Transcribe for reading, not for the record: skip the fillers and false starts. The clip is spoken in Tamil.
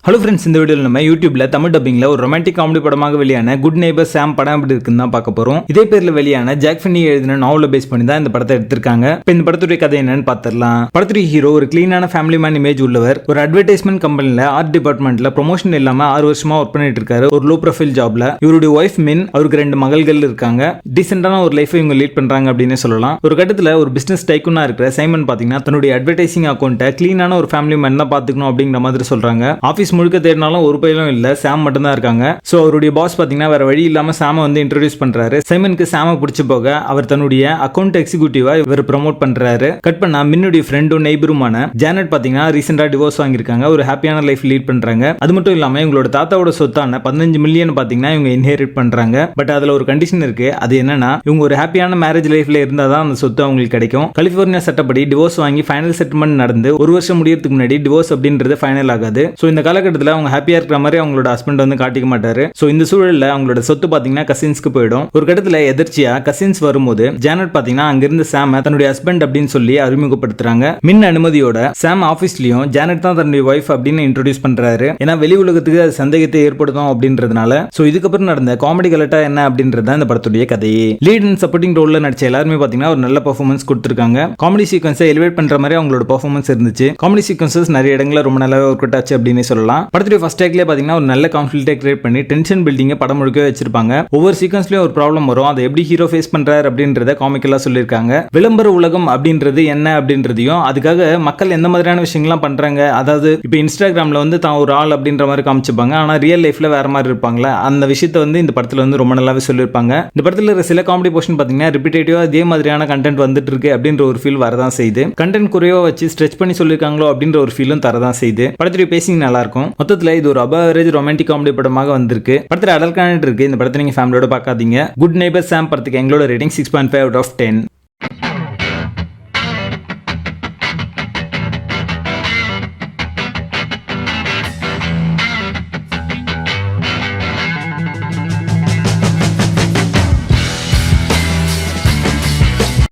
ஹலோ ஃப்ரெண்ட்ஸ், இந்த வீடியோவில் நம்ம யூடியூப்ல தமிழ் டப்பிங்ல ஒரு ரொமான்டிக் காமெடி படமாக வெளியான குட் நெய்பர் சாம் படம் எப்படி இருக்குன்னு தான் பார்க்க போறோம். இதே பேர்ல வெளியான ஜாக் ஃபின்னி எழுதின நாவலை பேஸ் பண்ணி தான் இந்த படத்தை எடுத்திருக்காங்க. இப்போ இந்த படத்துடைய கதை என்னன்னு பார்த்துடலாம். படத்துடைய ஹீரோ ஒரு கிளீனான ஃபேமிலி மேன் இமேஜ் உள்ளவர். ஒரு அட்வர்டைஸ்மெண்ட் கம்பெனில ஆர்ட் டிபார்ட்மெண்ட்ல ப்ரொமோஷன் இல்லாம 6 வருஷமா ஒர்க் பண்ணிட்டு இருக்காரு. ஒரு லோ ப்ரொஃபைல் ஜாப்ல. இவருடைய ஒய்ஃப் மின், அவருக்கு 2 மகள்கள் இருக்காங்க. டீசென்டான ஒரு லைஃபை இவங்க லீட் பண்றாங்க அப்படின்னு சொல்லலாம். ஒரு கட்டத்துல ஒரு பிசினஸ் டைக்கூனா இருக்கிற சைமன் பாத்தீங்கன்னா தன்னுடைய அட்வர்டைசிங் அக்கௌண்ட்டை கிளீனான ஒரு ஃபேமிலி மேன் தான் பாத்துக்கணும் அப்படிங்கிற மாதிரி சொல்றாங்க. ஆபீஸ் முழுக்க தேடினாலும் ஒரு பையிலும் இல்ல, சாம் மட்டும் தான் இருக்காங்க. சோ அவருடைய பாஸ் பாத்தீங்கன்னா வேற வழி இல்லாம சாம வந்து இன்ட்ரோடியூஸ் பண்றாரு. சைமனுக்கு சாம பிடிச்சு போக அவர் தன்னுடைய அக்கௌண்ட் எக்ஸிக்யூட்டிவா இவர் ப்ரோமோட் பண்றாரு. கட் பண்ணா மின்னுடைய ஃப்ரெண்டும் நெய்பருமான ஜானட் பாத்தீங்கன்னா ரீசெண்டா டிவோர்ஸ் வாங்கியிருக்காங்க. ஒரு ஹாப்பியான லைஃப் லீட் பண்றாங்க. அது மட்டும் இல்லாம இவங்களோட தாத்தாவோட சொத்தான 15 மில்லியன் பாத்தீங்கன்னா இவங்க இன்ஹெரிட் பண்றாங்க. பட் அதுல ஒரு கண்டிஷன் இருக்கு. அது என்னன்னா இவங்க ஒரு ஹாப்பியான மேரேஜ் லைஃப்ல இருந்தாதான் அந்த சொத்து அவங்களுக்கு கிடைக்கும். கலிபோர்னியா சட்டப்படி டிவோர்ஸ் வாங்கி ஃபைனல் செட்டில்மெண்ட் நடந்து 1 வருஷம் முடியறதுக்கு முன்னாடி டிவோர்ஸ் அப்படின்றது ஃபைனல் ஆகாது. சோ இந்த காலகட்டத்தில் அவங்க ஹாப்பியா இருக்கிற மாதிரி அவங்களோட ஹஸ்பண்ட் வந்து காட்டிக்க மாட்டாரு. சோ இந்த சூழல்ல அவங்களோட சொத்து பாத்தீங்கன்னா கசின்ஸ்க்கு போயிடும். ஒரு கட்டத்துல எதிர்ச்சியா கசின்ஸ் வரும்போது ஜானட் பாத்தீங்கன்னா அங்கிருந்து சாம தன்னுடைய ஹஸ்பண்ட் அப்படின்னு சொல்லி அறிமுகப்படுத்துறாங்க. மின் அனுமதியோட சாம் ஆபீஸ்லயும் ஜானட் தான் தன்னுடைய ஒய்ஃப் அப்படின்னு இன்ட்ரோடியூஸ் பண்றாரு. ஏன்னா வெளி உலகத்துக்கு அது சந்தேகத்தை ஏற்படுத்தும் அப்படின்றதுனால. சோ இதுக்கப்புறம் நடந்த காமெடி கலட்டா என்ன அப்படின்றது இந்த படத்துடைய கதையே. லீட் அண்ட் சப்போர்ட்டிங் ரோல்ல நடிச்ச எல்லாருமே பாத்தீங்கன்னா ஒரு நல்ல பெர்ஃபார்மன்ஸ் கொடுத்திருக்காங்க. காமெடி சீக்வன்ஸை எலிவேட் பண்ற மாதிரி அவங்களோட பெர்ஃபார்மன்ஸ் இருந்துச்சு. காமெடி சீக்வன்சஸ் நிறைய இடங்கள்ல ரொம்ப நல்லா ஒர்க் அவுட் ஆச்சு அப்படின்னு சொல்லலாம். படத்துடைய ஃபர்ஸ்ட் டேக்லயே பாத்தீங்கன்னா ஒரு நல்ல கான்ஃபிளிக்ட்டை கிரியேட் பண்ணி டென்ஷன் பில்டிங்க படம் முழுக்க வச்சிருப்பாங்க. ஒவ்வொரு சீக்வன்ஸ்லயும் ஒரு ப்ராப்ளம் வரும். அதை எப்படி ஹீரோ ஃபேஸ் பண்றாரு அப்படின்றத காமிக்கலா சொல்லியிருக்காங்க. விளம்பர உலகம் அப்படின்றது என்ன அப்படின்றதையும் அதுக்காக மக்கள் எந்த மாதிரியான விஷயங்கள்லாம் பண்றாங்க. அதாவது இப்போ இன்ஸ்டாகிராம்ல வந்து தான் ஒரு ஆள் அப்படின்ற மாதிரி காமிச்சுப்பாங்க. ஆனா ரியல் லைஃப்ல வேற மாதிரி இருப்பாங்களா, அந்த விஷயத்தை வந்து இந்த படத்துல வந்து ரொம்ப நல்லாவே சொல்லியிருப்பாங்க. இந்த படத்துல இருக்கிற சில காமெடி போர்ஷன் பாத்தீங்கன்னா ரிப்பீட்டேட்டிவா அதே மாதிரியான கண்டென்ட் வந்துட்டு இருக்கு அப்படின்ற ஒரு ஃபீல் வரதான் செய்யுது. கண்டென்ட் குறைவா வச்சு ஸ்ட்ரெச் பண்ணி சொல்லியிருக்காங்களோ அப்படின்ற ஒரு ஃபீலும் தரதான் செய்யுது. படத்துடைய பேசிங் நல்லா இருக்கும். மொத்தத்துல இது ஒரு அபவரேஜ் ரொமான்டிக் காமெடி படமாக வந்திருக்கு. படத்துல அடல் கண்டென்ட் இருக்கு. இந்த படத்தை நீங்க ஃபேமிலியோட பார்க்காதீங்க. குட் நெய்பர் சாம் படத்துக்கு எங்களோட ரேட்டிங் 6.5 out of 10.